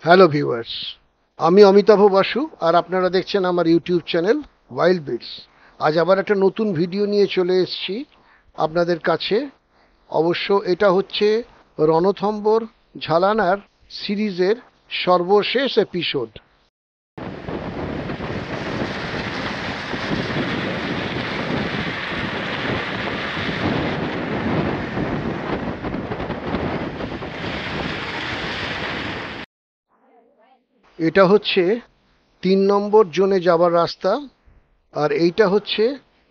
Hello viewers, আমি অমিতাভ বাসু আর আপনারা দেখছেন আমার ইউটিউব চ্যানেল ওয়াইল্ড বিটস। আজ আবার একটা নতুন ভিডিও নিয়ে চলে এসেছি আপনাদের কাছে। অবশ্য এটা হচ্ছে রণথম্বর ঝালানার সিরিজের সর্বশেষ এপিসোড। এটা হচ্ছে 3 নম্বর জোনে যাওয়ার রাস্তা, আর এইটা হচ্ছে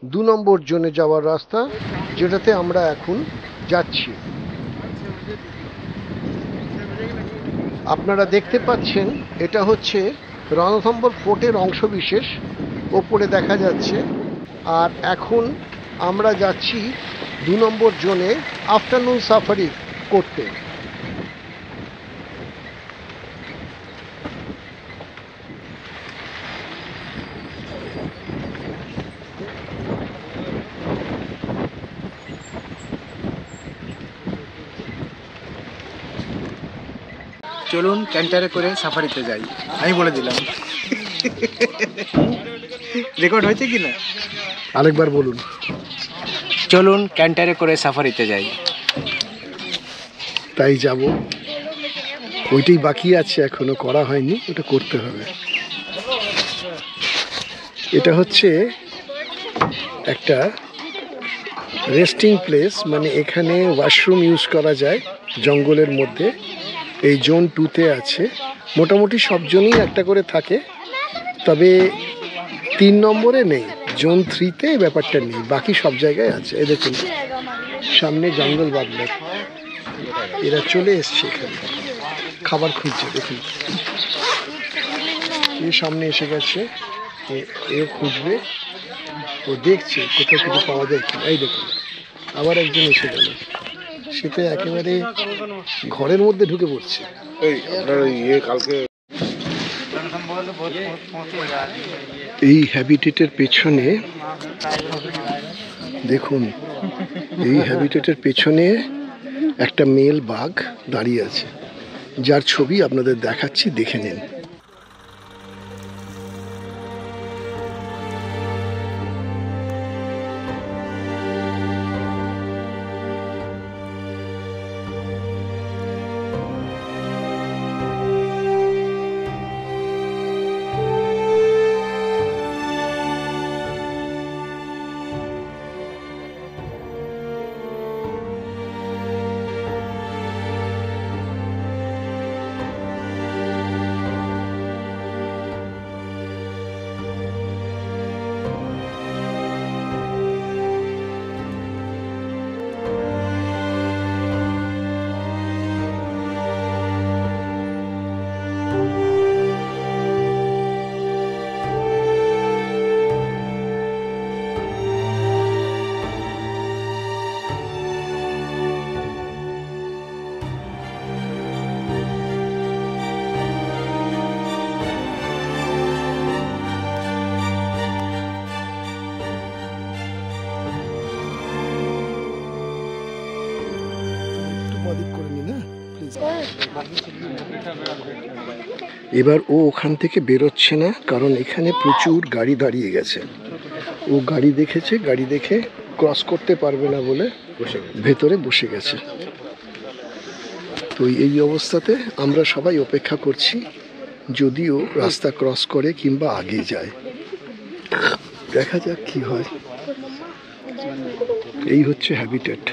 2 নম্বর জোনে যাওয়ার রাস্তা, যেটাতে আমরা এখন যাচ্ছি। আপনারা দেখতে পাচ্ছেন এটা হচ্ছে রণথম্বর ফোর্টের অংশবিশেষ, ওপরে দেখা যাচ্ছে। আর এখন আমরা যাচ্ছি 2 নম্বর জোনে আফটারনুন সাফারি করতে। চলুন ক্যান্টারে করে সাফারিতে যাই, আমি বলে দিলাম। রেকর্ড হয়েছে কি না? আরেকবার বলুন। চলুন ক্যান্টারে করে সাফারিতে যাই। তাই যাব, ওইটাই বাকি আছে, এখনো করা হয়নি, ওটা করতে হবে। এটা হচ্ছে একটা রেস্টিং প্লেস, মানে এখানে ওয়াশরুম ইউজ করা যায় জঙ্গলের মধ্যে। এই জোন 2-তে আছে, মোটামুটি সব জোনই একটা করে থাকে, তবে 3 নম্বরে নেই। জোন 3-তে এই ব্যাপারটা নেই, বাকি সব জায়গায় আছে। এই দেখুন সামনে জঙ্গল বাদলার, এরা চলে এসছে এখানে খাবার খুঁজছে। দেখুন এ সামনে এসে গেছে, এ খুঁজবে, ও দেখছে কোথাও কিছু পাওয়া যায় কি। এই দেখুন আবার একজন এসে গেল, সেটা একেবারে ঘরের মধ্যে ঢুকে পড়ছে। এই হ্যাবিটেটের পেছনে দেখুন, এই হ্যাবিটেটের পেছনে একটা মেল বাঘ দাঁড়িয়ে আছে, যার ছবি আপনাদের দেখাচ্ছি, দেখে নিন। এবার ও ওখান থেকে বেরোচ্ছে না, কারণ এখানে প্রচুর গাড়ি দাঁড়িয়ে গেছে। ও গাড়ি দেখেছে, গাড়ি দেখে ক্রস করতে পারবে না বলে ভেতরে বসে গেছে। তো এই অবস্থাতে আমরা সবাই অপেক্ষা করছি, যদিও রাস্তা ক্রস করে কিংবা আগে যায়। দেখা যাক কি হয়। এই হচ্ছে হ্যাবিটেট।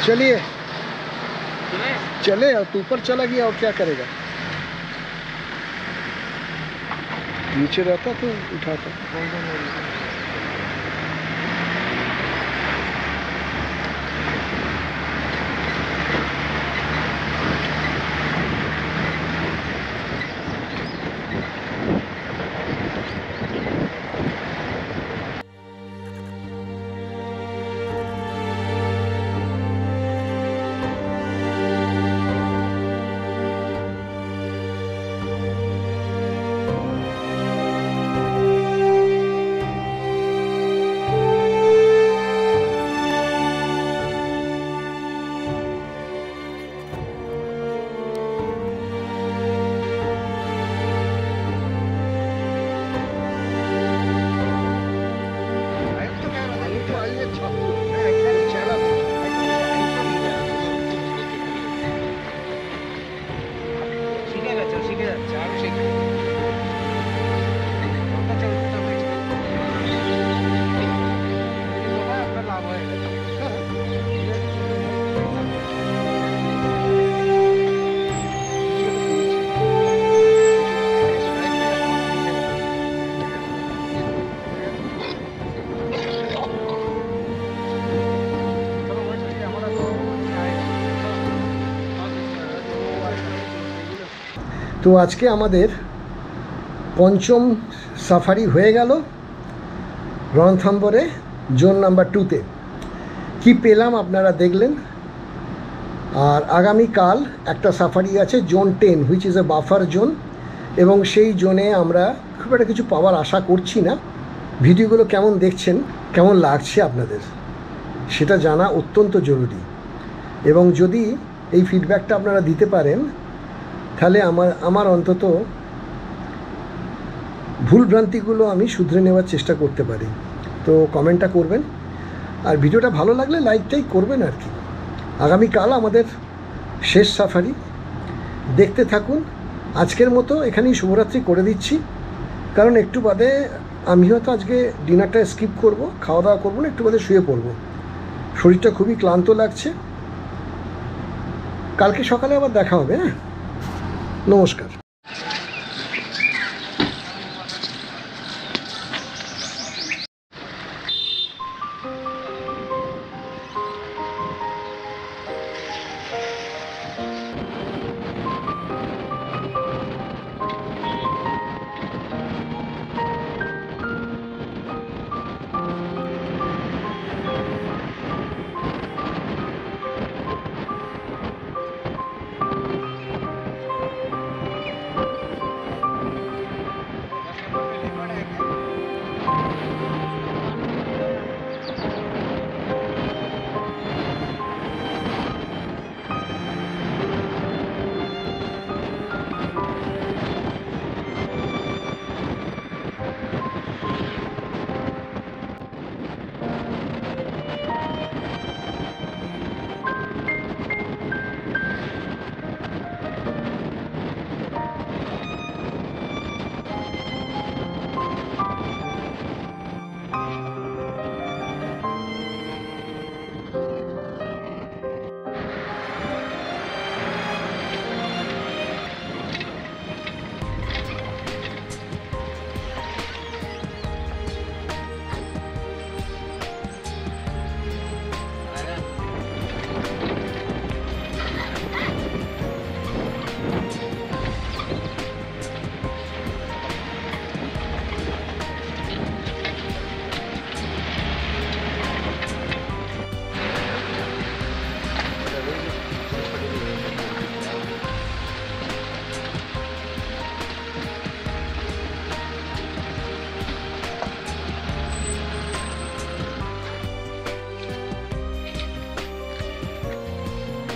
चलिए चले, और तू ऊपर चला गया और क्या करेगा? नीचे रहता तो उठाता। তো আজকে আমাদের পঞ্চম সাফারি হয়ে গেল রণথম্বরে জোন নাম্বার 2-তে। কি পেলাম আপনারা দেখলেন। আর আগামীকাল একটা সাফারি আছে zone 10, which is a buffer zone, এবং সেই জোনে আমরা খুব একটা কিছু পাওয়ার আশা করছি না। ভিডিওগুলো কেমন দেখছেন, কেমন লাগছে আপনাদের, সেটা জানা অত্যন্ত জরুরি। এবং যদি এই ফিডব্যাকটা আপনারা দিতে পারেন, তাহলে আমার অন্তত ভুলভ্রান্তিগুলো আমি শুধরে নেওয়ার চেষ্টা করতে পারি। তো কমেন্টটা করবেন, আর ভিডিওটা ভালো লাগলে লাইকটাই করবেন আর কি। আগামীকাল আমাদের শেষ সাফারি, দেখতে থাকুন। আজকের মতো এখানেই শুভরাত্রি করে দিচ্ছি, কারণ একটু বাদে আমি হয়তো আজকে ডিনারটা স্কিপ করব, খাওয়া দাওয়া করবো না, একটু বাদে শুয়ে পড়বো। শরীরটা খুবই ক্লান্ত লাগছে। কালকে সকালে আবার দেখা হবে। হ্যাঁ, নমস্কার।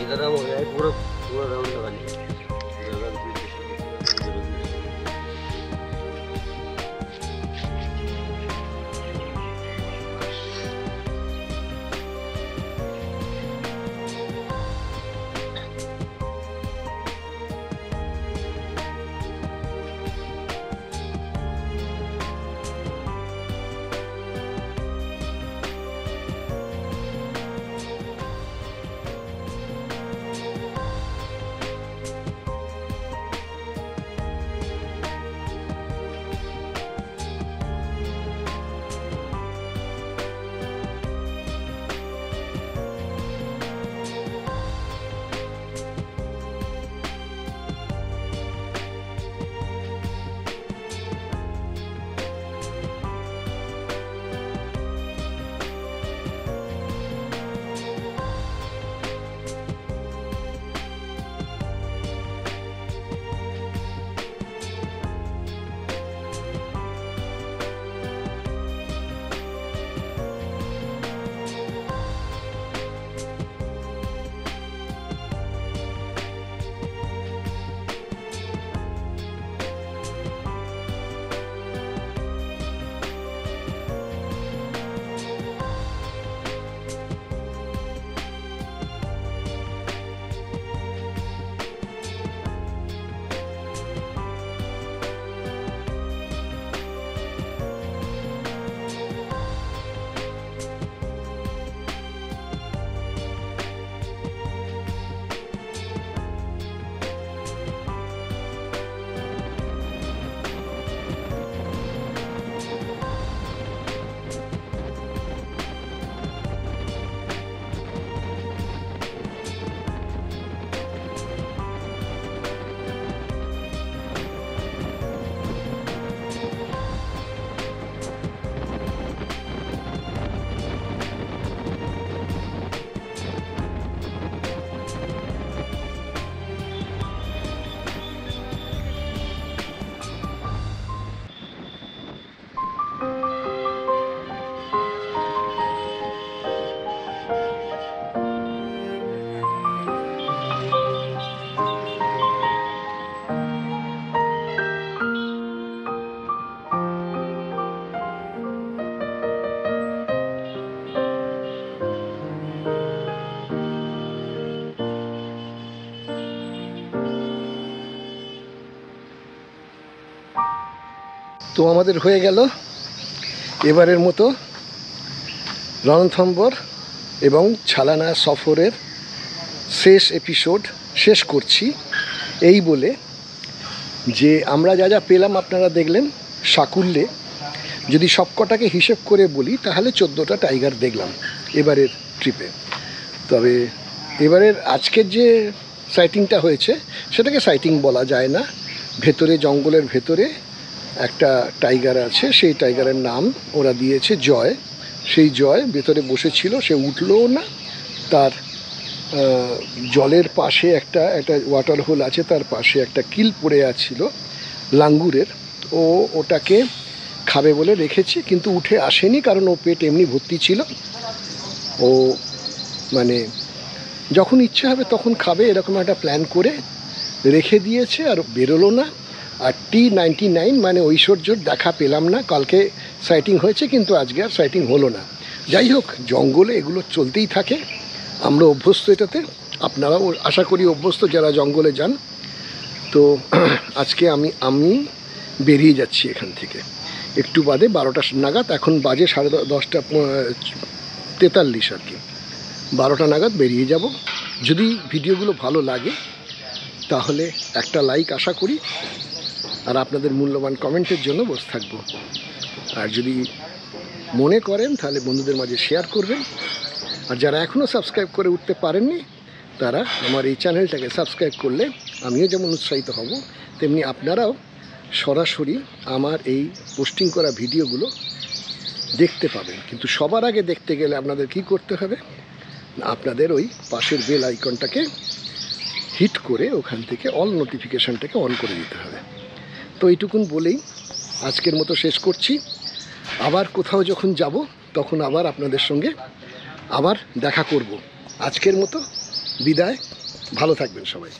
इधर हो गया है, पूरा पूरा राउंड लगा लिया। তো আমাদের হয়ে গেল এবারের মতো রণথম্বর এবং ছালানা সফরের শেষ এপিসোড শেষ করছি এই বলে যে আমরা যা যা পেলাম আপনারা দেখলেন সাকুল্যে। যদি সবকটাকে হিসেব করে বলি তাহলে 14টা টাইগার দেখলাম এবারের ট্রিপে। তবে এবারের আজকের যে সাইটিংটা হয়েছে সেটাকে সাইটিং বলা যায় না। ভেতরে জঙ্গলের ভেতরে একটা টাইগার আছে, সেই টাইগারের নাম ওরা দিয়েছে জয়। সেই জয় ভেতরে বসেছিল, সে উঠলও না। তার জলের পাশে একটা ওয়াটার হোল আছে, তার পাশে একটা কিল পড়ে আছিল লাঙ্গুরের। ও ওটাকে খাবে বলে রেখেছে, কিন্তু উঠে আসেনি, কারণ ও পেট এমনি ভর্তি ছিল। ও মানে যখন ইচ্ছে হবে তখন খাবে এরকম একটা প্ল্যান করে রেখে দিয়েছে, আর বেরোলো না। আর T-99 মানে ঐশ্বর্যর দেখা পেলাম না। কালকে সাইটিং হয়েছে কিন্তু আজকে আর সাইটিং হলো না। যাই হোক, জঙ্গলে এগুলো চলতেই থাকে, আমরা অভ্যস্ত এটাতে। আপনারাও আশা করি অভ্যস্ত যারা জঙ্গলে যান। তো আজকে আমি বেরিয়ে যাচ্ছি এখান থেকে একটু বাদে 12টা নাগাদ। এখন বাজে 10:43 আর কি। 12টা নাগাদ বেরিয়ে যাব। যদি ভিডিওগুলো ভালো লাগে তাহলে একটা লাইক আশা করি, আর আপনাদের মূল্যবান কমেন্টের জন্য বসে থাকবো। আর যদি মনে করেন তাহলে বন্ধুদের মাঝে শেয়ার করবেন। আর যারা এখনও সাবস্ক্রাইব করে উঠতে পারেননি তারা আমার এই চ্যানেলটাকে সাবস্ক্রাইব করলে আমিও যেমন উৎসাহিত হব, তেমনি আপনারাও সরাসরি আমার এই পোস্টিং করা ভিডিওগুলো দেখতে পাবেন। কিন্তু সবার আগে দেখতে গেলে আপনাদের কি করতে হবে, আপনাদের ওই পাশের বেল আইকনটাকে হিট করে ওখান থেকে অল নোটিফিকেশানটাকে অন করে দিতে হবে। তো এইটুকুন বলেই আজকের মতো শেষ করছি। আবার কোথাও যখন যাব তখন আবার আপনাদের সঙ্গে আবার দেখা করব। আজকের মতো বিদায়, ভালো থাকবেন সবাই।